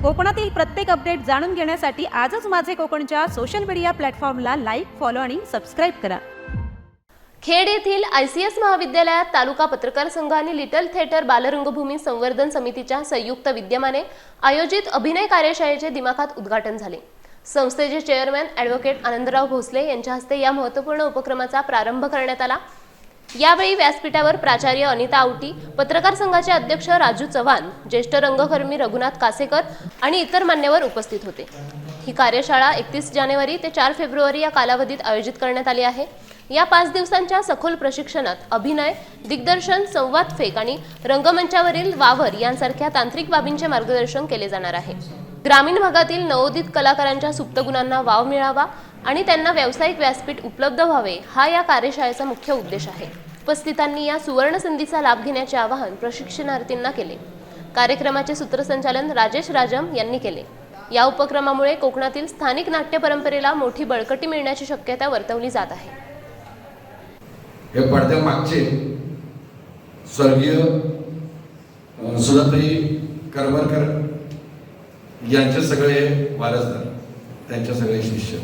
कोकणातील प्रत्येक अपडेट जाणून घेण्यासाठी आजच माझे कोकणच्या सोशल मीडिया प्लॅटफॉर्मला लाईक, फॉलो आणि सबस्क्राईब करा. खेड येथील ICS महाविद्यालयात तालुका पत्रकार संघ आणि लिटल थिएटर बालरंगभूमी संवर्धन समितीच्या संयुक्त विद्यमाने आयोजित अभिनय कार्यशाळेचे दिमाखात उद्घाटन झाले. संस्थेचे चेअरमॅन ॲडव्होकेट आनंदराव भोसले यांच्या हस्ते या महत्त्वपूर्ण उपक्रमाचा प्रारंभ करण्यात आला. यावेळी व्यासपीठावर प्राचार्य अनिता आवटी, पत्रकार संघाचे अध्यक्ष राजू चव्हाण, ज्येष्ठ रंगकर्मी रघुनाथ कासेकर आणि इतर मान्यवर उपस्थित होते. ही कार्यशाळा 31 जानेवारी ते 4 फेब्रुवारी या कालावधीत आयोजित करण्यात आली आहे. या 5 दिवसांच्या सखोल प्रशिक्षणात अभिनय, दिग्दर्शन, संवाद फेक आणि रंगमंचावरील वावर यांसारख्या तांत्रिक बाबींचे मार्गदर्शन केले जाणार आहे. ग्रामीण भागातील नवोदित कलाकारांच्या सुप्त गुणांना वाव मिळावा आणि त्यांना व्यावसायिक व्यासपीठ उपलब्ध व्हावे हा या कार्यशाळेचा मुख्य उद्देश आहे. उपस्थितांनी या सुवर्ण संधीचा लाभ घेण्याचे आवाहन प्रशिक्षणार्थींना केले. कार्यक्रमाचे सूत्रसंचालन राजेश राजम यांनी केले. या उपक्रमामुळे कोकणातील स्थानिक नाट्य परंपरेला मोठी बळकटी मिळण्याची शक्यता वर्तवली जात आहे. हे पडद्यामागचे स्वर्गीय सुधाताई करमरकर यांचे सगळे वारसदार, त्यांचे सगळे शिष्य.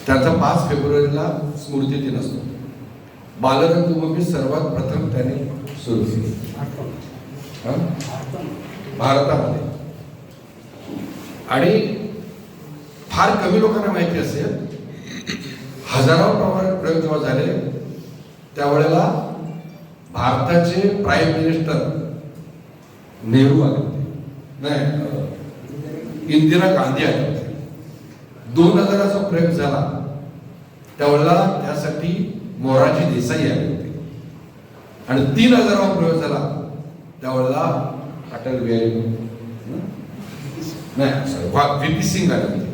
त्यांचा 5 फेब्रुवारीला स्मृती दिन असतो. बालरंगभूमी सर्वात प्रथम त्यांनी सुरू केली भारतामध्ये. आणि फार कमी लोकांना माहिती असेल, हजारो प्रयोग जेव्हा झाले त्यावेळेला भारताचे प्राईम मिनिस्टर नेहरू आले होते, नाही इंदिरा गांधी आले होते. 2000चा प्रयोग झाला त्यावेळेला त्यासाठी मोरारजी देसाई आले होते. आणि 3000वा प्रयोग झाला त्यावेळेला अटल बिहारी VP सिंग आले होते.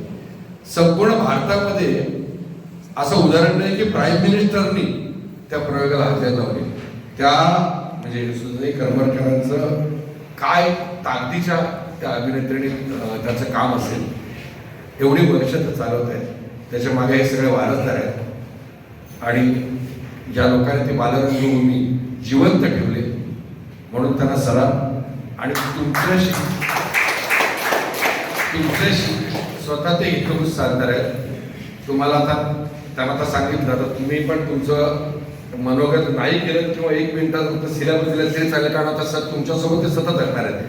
संपूर्ण भारतामध्ये असं उदाहरण नाही की प्राईम मिनिस्टरनी त्या प्रयोगाला हजेर लावले. त्या म्हणजे सुधाताई करमरकरांचं काय ताकदीच्या त्या अभिनेत्रीने त्याचं काम असेल. एवढी वर्ष चालवत आहेत, त्याच्या मागे हे सगळे वारसदार आहेत. आणि ज्या लोकांनी ती बालरंगभूमी जिवंत ठेवले म्हणून त्यांना सलाम. आणि तुमच्याशी स्वतः ते इतकं सांगणार आहेत. तुम्हाला आता त्यांना आता सांगितलं, तर तुम्ही पण तुमचं मनोगत नाही केलं किंवा 1 मिनिटात फक्त सिलेबस दिलं तरी चालेल, कारण आता तुमच्यासोबत ते सतत असणार आहेत.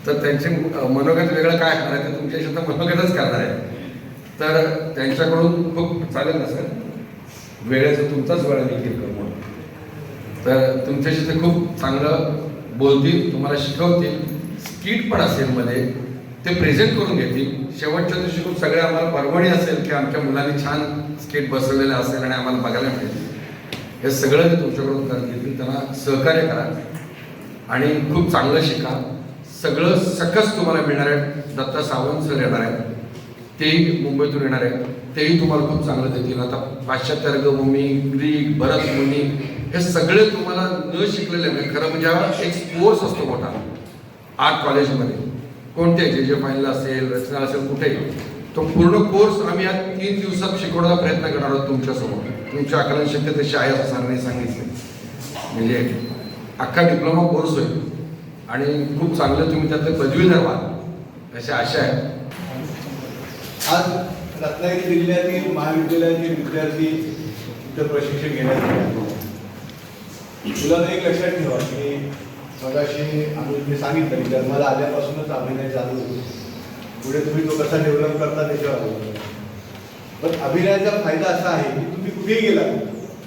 तर त्यांचे मनोगत वेगळं काय असणार आहे ते तुमच्याशी तर मनोगतच करणार आहे. तर त्यांच्याकडून खूप चालेल ना सर, वेळेचं तुमचाच वेळ देखील म्हणून. तर तुमच्याशी ते खूप चांगलं बोलतील, तुम्हाला शिकवतील. स्किट पण असेल मध्ये, ते प्रेझेंट करून घेतील. शेवटच्या दिवशी खूप सगळे आम्हाला परवणी असेल की आमच्या मुलांनी छान स्किट बसवलेलं असेल आणि आम्हाला बघायला मिळेल. हे सगळं ते तुमच्याकडून करून घेतील. त्यांना सहकार्य करा आणि खूप चांगलं शिका. सगळं सकस तुम्हाला मिळणार आहे. दत्ता सावंत सर येणार आहेत, तेही मुंबईतून येणार आहेत, तेही तुम्हाला खूप चांगलं देतील. आता पाश्चात्य रंगभूमी, ग्रीक, भरतमुनी हे सगळे तुम्हाला न शिकलेले म्हणजे खरं म्हणजे एक कोर्स असतो मोठा आर्ट कॉलेजमध्ये. कोणते जे फाईनला असेल, रचना असेल, कुठेही तो पूर्ण कोर्स आम्ही या 3 दिवसात शिकवण्याचा प्रयत्न करणार आहोत तुमच्यासमोर. तुमच्या आकलन शक्य तशी आहे असं सरांनी सांगितलं. म्हणजे अख्खा डिप्लोमा कोर्स होईल आणि खूप चांगलं तुम्ही त्यातले पदवीधर व्हाल अशी आशा आहे. आज रत्नागिरी जिल्ह्यातील महाविद्यालयातील विद्यार्थी इथं प्रशिक्षण घेण्यात आले. तुला एक लक्षात ठेवा की मगाशी आम्ही सांगितलं की जन्माला आल्यापासूनच अभिनय चालू होतो. पुढे तुम्ही तो कसा डेव्हलप करता त्याच्यावर अवलंबून. पण अभिनयाचा फायदा असा आहे की तुम्ही कुठेही गेला,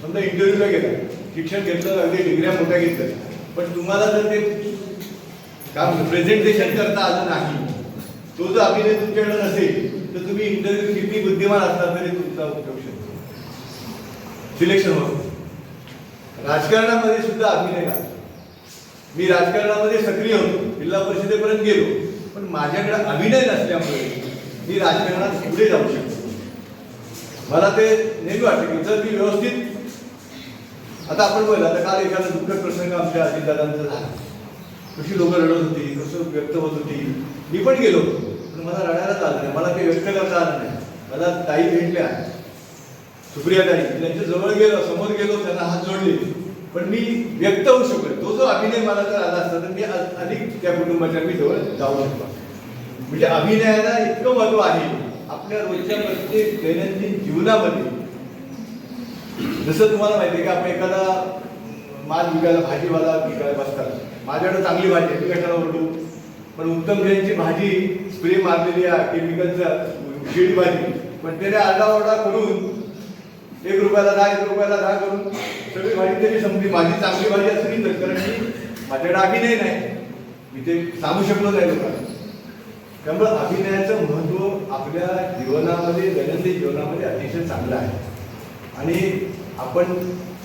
समजा इंटरव्ह्यूला गेला, शिक्षण घेतलं, अगदी डिग्र्या मोठ्या घेतल्या, पण तुम्हाला जर ते काम प्रेझेंटेशन करता आलं नाही, तो जर अभिनय तुमच्याकडे नसेल तर तुम्ही इंटरव्ह्यू किती बुद्धिमान असला तरी तुमचा उपयोग शकतो, सिलेक्शन होतं. राजकारणामध्ये सुद्धा अभिनय आहे. मी राजकारणामध्ये सक्रिय होतो, जिल्हा परिषदेपर्यंत गेलो, पण माझ्याकडे अभिनय नसल्यामुळे मी राजकारणात पुढे जाऊ शकतो. मला ते नेहमी वाटतं की जर मी व्यवस्थित, आता आपण बोलला तर काल एखादा दुःखद प्रसंग आमच्या अजितदादांचा झाला. कशी लोक रडत होती, कसं व्यक्त होत होती. मी पण गेलो, पण मला रडायलाच आलं नाही, मला ते व्यक्त करता आलं नाही. मला ताई भेटल्या, सुप्रिया ताई, त्यांच्या जवळ गेलो, समोर गेलो, त्यांना हात जोडले, पण मी व्यक्त होऊ शकलो. तो जो अभिनय मला जर आला असता तर मी अधिक त्या कुटुंबाच्या मी जवळ जाऊ शकतो. म्हणजे अभिनयाला इतकं महत्व आहे आपल्या रोजच्या प्रत्येक दैनंदिन जीवनामध्ये. जसं तुम्हाला माहिती आहे की आपण एखादा माल विकायला, भाजीवाला विकायला बसतात, माझ्याकडे चांगली भाजी आहे, ती कशाला ओरडू, पण उत्तम जैनची भाजी स्प्रे मारलेली आहे केमिकलचं, शिडी भाजी, पण त्याने आरडाओरडा करून 1 रुपयाला 1 रुपयाला 10 करून सगळी भाजी तरी संपली. माझी चांगली भाजी असली तर, कारण की माझ्याकडे अभिनय नाही, मी ते सांगू शकलो नाही लोकांना. त्यामुळे अभिनयाचं महत्त्व आपल्या जीवनामध्ये, दैनंदिन जीवनामध्ये अतिशय चांगलं आहे. आणि आपण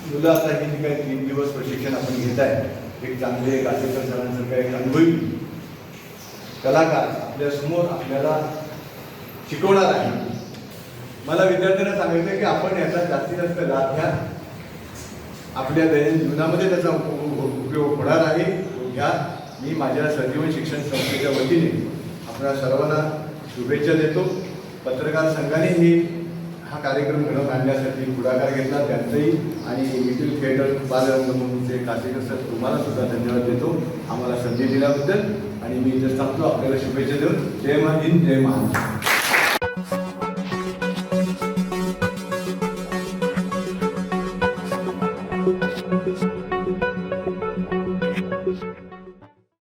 मुलं आता हे जे काही 3 दिवस प्रशिक्षण आपण घेत आहे, एक चांगले कासेकर सरांसारखा एक अनुभवी कलाकार आपल्या समोर आपल्याला शिकवणार आहे. मला विद्यार्थ्यांना सांगायचं की आपण याचा जास्तीत जास्त लाभ घ्या. आपल्या दैनंदिन जीवनामध्ये त्याचा उपयोग होणार आहे, तो घ्या. मी माझ्या संजीवन शिक्षण संस्थेच्या वतीने आपल्या सर्वांना शुभेच्छा देतो. पत्रकार संघाने हा कार्यक्रम घडवून आणण्यासाठी पुढाकार घेतला, त्यांचंही आणि लिटिल थिएटर बालरंगभूमीचे कासेकर सर तुम्हाला सुद्धा धन्यवाद देतो आम्हाला संधी दिल्याबद्दल. आणि मी इथे थांबतो, आपल्याला शुभेच्छा देऊन. जय हिंद, जय महाराष्ट्र.